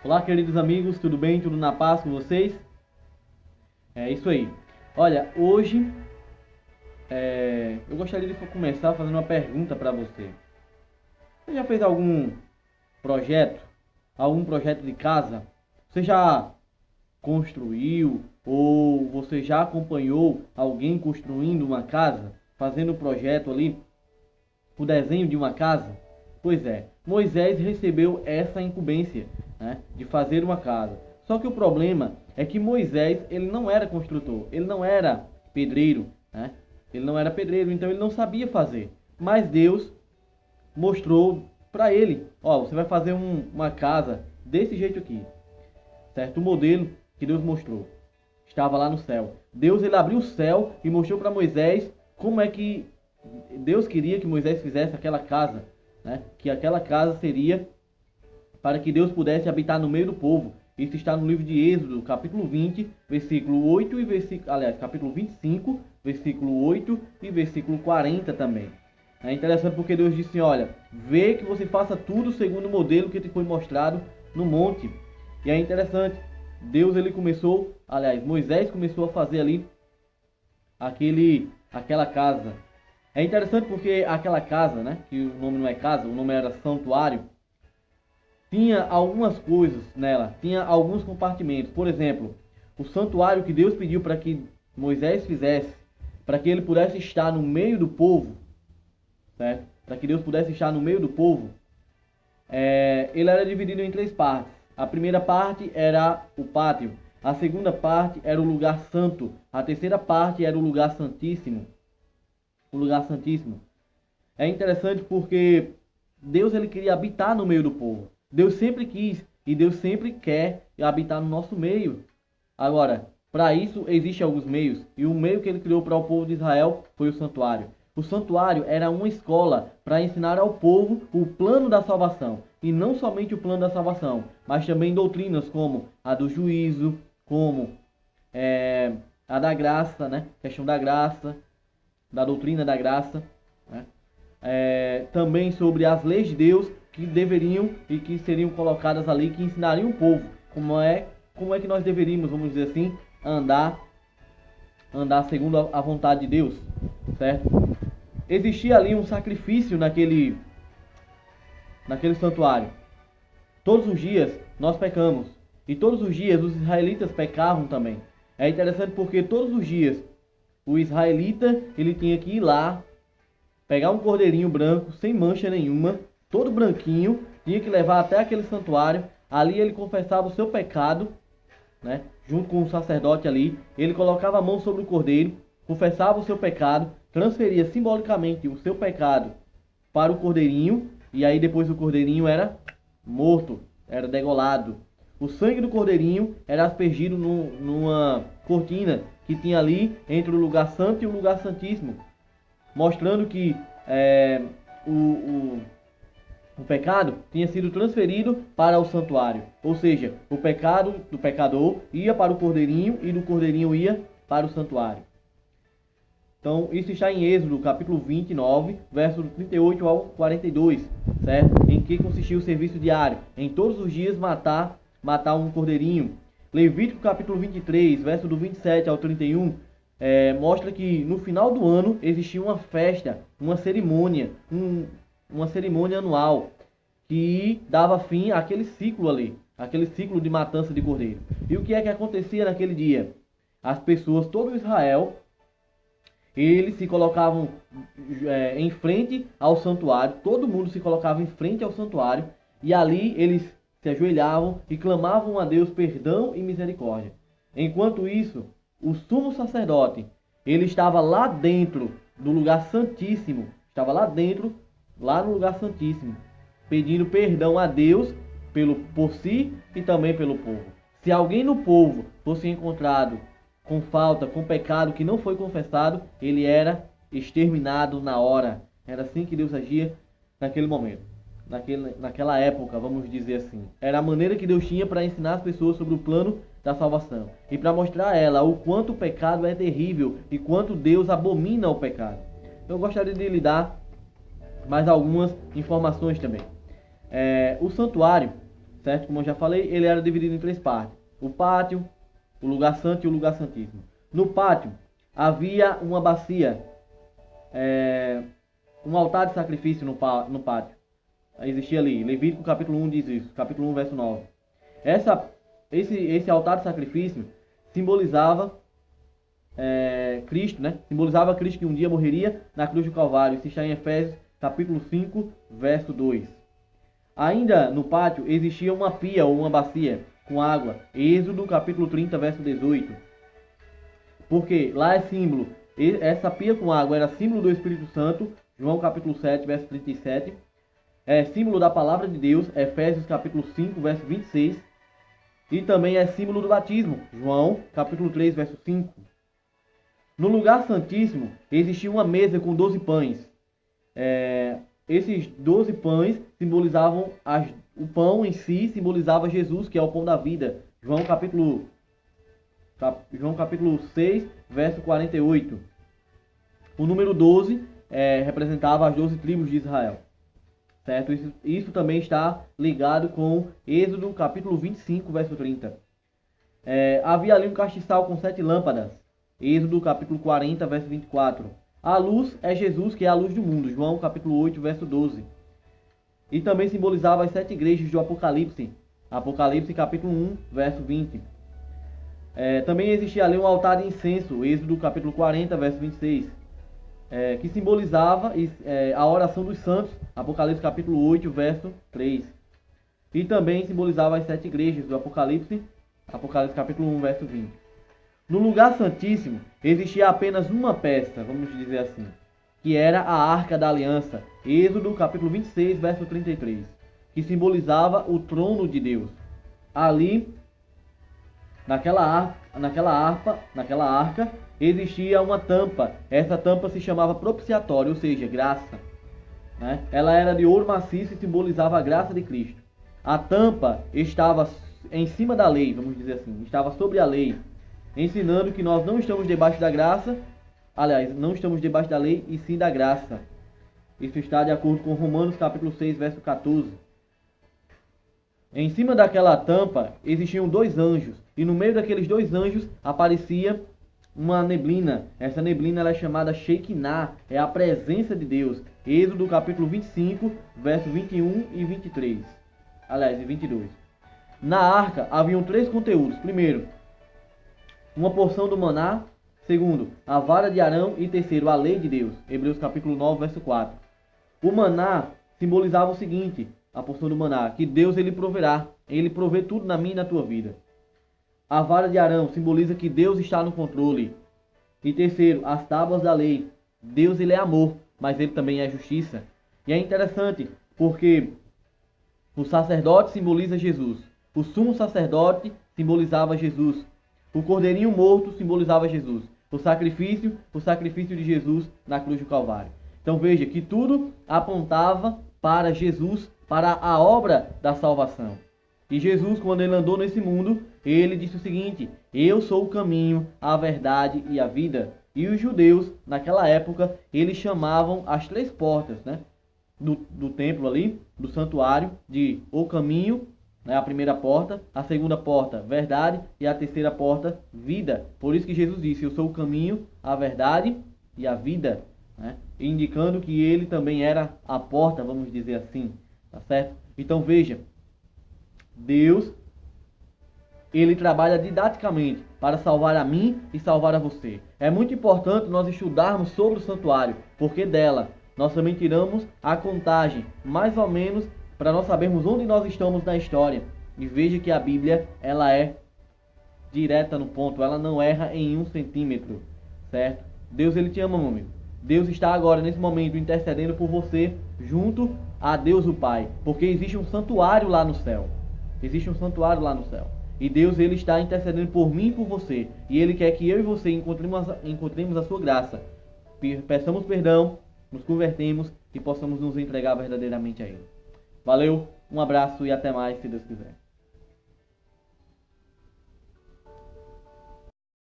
Olá, queridos amigos, tudo bem? Tudo na paz com vocês? É isso aí. Olha, hoje eu gostaria de começar fazendo uma pergunta para você. Você já fez projeto, algum projeto de casa? Você já construiu ou você já acompanhou alguém construindo uma casa, fazendo um projeto ali, o desenho de uma casa? Pois é, Moisés recebeu essa incumbência, né, de fazer uma casa. Só que o problema é que Moisés, ele não era construtor, ele não era pedreiro, né? Ele não era pedreiro, então ele não sabia fazer. Mas Deus mostrou para ele, ó, você vai fazer uma casa desse jeito aqui, certo? O modelo que Deus mostrou estava lá no céu. Deus, ele abriu o céu e mostrou para Moisés como é que Deus queria que Moisés fizesse aquela casa, né? Que aquela casa seria para que Deus pudesse habitar no meio do povo. Isso está no livro de Êxodo, capítulo 20, versículo 8 e capítulo 25, versículo 8 e versículo 40 também. É interessante porque Deus disse, olha, vê que você faça tudo segundo o modelo que te foi mostrado no monte. E é interessante, Moisés começou a fazer ali aquela casa. É interessante porque aquela casa, né, que o nome não é casa, o nome era santuário, tinha algumas coisas nela, tinha alguns compartimentos. Por exemplo, o santuário que Deus pediu para que Moisés fizesse, para que ele pudesse estar no meio do povo, certo? Para que Deus pudesse estar no meio do povo, ele era dividido em três partes. A primeira parte era o pátio, a segunda parte era o lugar santo, a terceira parte era o lugar santíssimo. O lugar santíssimo. É interessante porque Deus, ele queria habitar no meio do povo. Deus sempre quis e Deus sempre quer habitar no nosso meio. Agora, para isso existem alguns meios, e o meio que ele criou para o povo de Israel foi o santuário. O santuário era uma escola para ensinar ao povo o plano da salvação, e não somente o plano da salvação, mas também doutrinas como a do juízo, como a da graça, né? Questão da graça, da doutrina da graça, né? Também sobre as leis de Deus que deveriam e que seriam colocadas ali, que ensinariam o povo como é que nós deveríamos, vamos dizer assim, andar segundo a vontade de Deus, certo? Existia ali um sacrifício naquele santuário. Todos os dias nós pecamos e todos os dias os israelitas pecavam também. É interessante porque todos os dias o israelita, ele tinha que ir lá, pegar um cordeirinho branco, sem mancha nenhuma, todo branquinho, tinha que levar até aquele santuário. Ali ele confessava o seu pecado, né? Junto com o sacerdote ali, ele colocava a mão sobre o cordeiro, confessava o seu pecado, transferia simbolicamente o seu pecado para o cordeirinho, e aí depois o cordeirinho era morto, era degolado. O sangue do cordeirinho era aspergido numa cortina que tinha ali entre o lugar santo e o lugar santíssimo, mostrando que o pecado tinha sido transferido para o santuário. Ou seja, o pecado do pecador ia para o cordeirinho e do cordeirinho ia para o santuário. Então, isso está em Êxodo, capítulo 29, versos 38 ao 42, certo? Em que consistia o serviço diário? Em todos os dias matar um cordeirinho. Levítico, capítulo 23, verso do 27 ao 31, mostra que no final do ano existia uma festa, uma cerimônia anual que dava fim àquele ciclo ali, aquele ciclo de matança de cordeiro. E o que é que acontecia naquele dia? As pessoas, todo Israel, eles se colocavam em frente ao santuário, todo mundo se colocava em frente ao santuário, e ali eles se ajoelhavam e clamavam a Deus perdão e misericórdia. Enquanto isso, o sumo sacerdote, ele estava lá dentro do lugar santíssimo, lá no lugar santíssimo, pedindo perdão a Deus por si e também pelo povo. Se alguém no povo fosse encontrado com falta, com pecado que não foi confessado, ele era exterminado na hora. Era assim que Deus agia naquele momento, naquela época, vamos dizer assim. Era a maneira que Deus tinha para ensinar as pessoas sobre o plano da salvação e para mostrar a ela o quanto o pecado é terrível e quanto Deus abomina o pecado. Eu gostaria de lhe dar mais algumas informações também. O santuário certo? Como eu já falei, ele era dividido em 3 partes: o pátio, o lugar santo e o lugar santíssimo. No pátio havia uma bacia, um altar de sacrifício no pátio. Existia ali, Levítico capítulo 1 diz isso, capítulo 1 verso 9. Esse altar de sacrifício simbolizava Cristo, né? Simbolizava Cristo que um dia morreria na cruz do Calvário. Isso está em Efésios capítulo 5 verso 2. Ainda no pátio existia uma pia ou uma bacia com água. Êxodo capítulo 30 verso 18. Porque lá é símbolo, essa pia com água era símbolo do Espírito Santo. João capítulo 7 verso 37. É símbolo da palavra de Deus. Efésios capítulo 5 verso 26. E também é símbolo do batismo. João capítulo 3 verso 5. No lugar santíssimo existia uma mesa com 12 pães. Esses 12 pães simbolizavam o pão em si simbolizava Jesus, que é o pão da vida. João capítulo 6, verso 48. O número 12 representava as 12 tribos de Israel. Certo? Isso também está ligado com Êxodo capítulo 25, verso 30. Havia ali um castiçal com 7 lâmpadas. Êxodo capítulo 40, verso 24. A luz é Jesus, que é a luz do mundo. João capítulo 8, verso 12. E também simbolizava as 7 igrejas do Apocalipse. Apocalipse capítulo 1, verso 20. Também existia ali um altar de incenso. Êxodo capítulo 40, verso 26. Que simbolizava a oração dos santos. Apocalipse capítulo 8, verso 3. E também simbolizava as 7 igrejas do Apocalipse. Apocalipse capítulo 1, verso 20. No lugar santíssimo existia apenas uma peça, vamos dizer assim, que era a Arca da Aliança, Êxodo capítulo 26, verso 33, que simbolizava o trono de Deus. Ali, naquela arca, existia uma tampa. Essa tampa se chamava propiciatório, ou seja, graça. Né? Ela era de ouro maciço e simbolizava a graça de Cristo. A tampa estava em cima da lei, vamos dizer assim, estava sobre a lei, ensinando que nós não estamos debaixo da graça, aliás, não estamos debaixo da lei e sim da graça. Isso está de acordo com Romanos capítulo 6, verso 14. Em cima daquela tampa existiam 2 anjos, e no meio daqueles 2 anjos aparecia uma neblina. Essa neblina ela é chamada Shekinah, é a presença de Deus. Êxodo capítulo 25, verso 21 e 23. Aliás, e 22. Na arca haviam 3 conteúdos. Primeiro, uma porção do maná. Segundo, a vara de Arão. E terceiro, a lei de Deus. Hebreus capítulo 9, verso 4. O maná simbolizava o seguinte, a porção do maná, que Deus ele proverá. Ele provê tudo na minha e na tua vida. A vara de Arão simboliza que Deus está no controle. E terceiro, as tábuas da lei. Deus ele é amor, mas ele também é justiça. E é interessante, porque o sacerdote simboliza Jesus. O sumo sacerdote simbolizava Jesus. O cordeirinho morto simbolizava Jesus. O sacrifício de Jesus na cruz do Calvário. Então veja que tudo apontava para Jesus, para a obra da salvação. E Jesus, quando ele andou nesse mundo, ele disse o seguinte: eu sou o caminho, a verdade e a vida. E os judeus, naquela época, eles chamavam as 3 portas, né, do templo ali, do santuário, de o caminho, né, a primeira porta, a segunda porta, verdade, e a terceira porta, vida. Por isso que Jesus disse: eu sou o caminho, a verdade e a vida, né, indicando que ele também era a porta, vamos dizer assim, tá certo? Então veja, Deus, ele trabalha didaticamente para salvar a mim e salvar a você. É muito importante nós estudarmos sobre o santuário, porque dela nós também tiramos a contagem, mais ou menos, para nós sabermos onde nós estamos na história. E veja que a Bíblia, ela é direta no ponto, ela não erra em 1 centímetro, certo? Deus, ele te ama, meu amigo. Deus está agora, nesse momento, intercedendo por você, junto a Deus o Pai, porque existe um santuário lá no céu. Existe um santuário lá no céu. E Deus, ele está intercedendo por mim e por você. E ele quer que eu e você encontremos a sua graça. Peçamos perdão, nos convertemos e possamos nos entregar verdadeiramente a ele. Valeu, um abraço e até mais, se Deus quiser.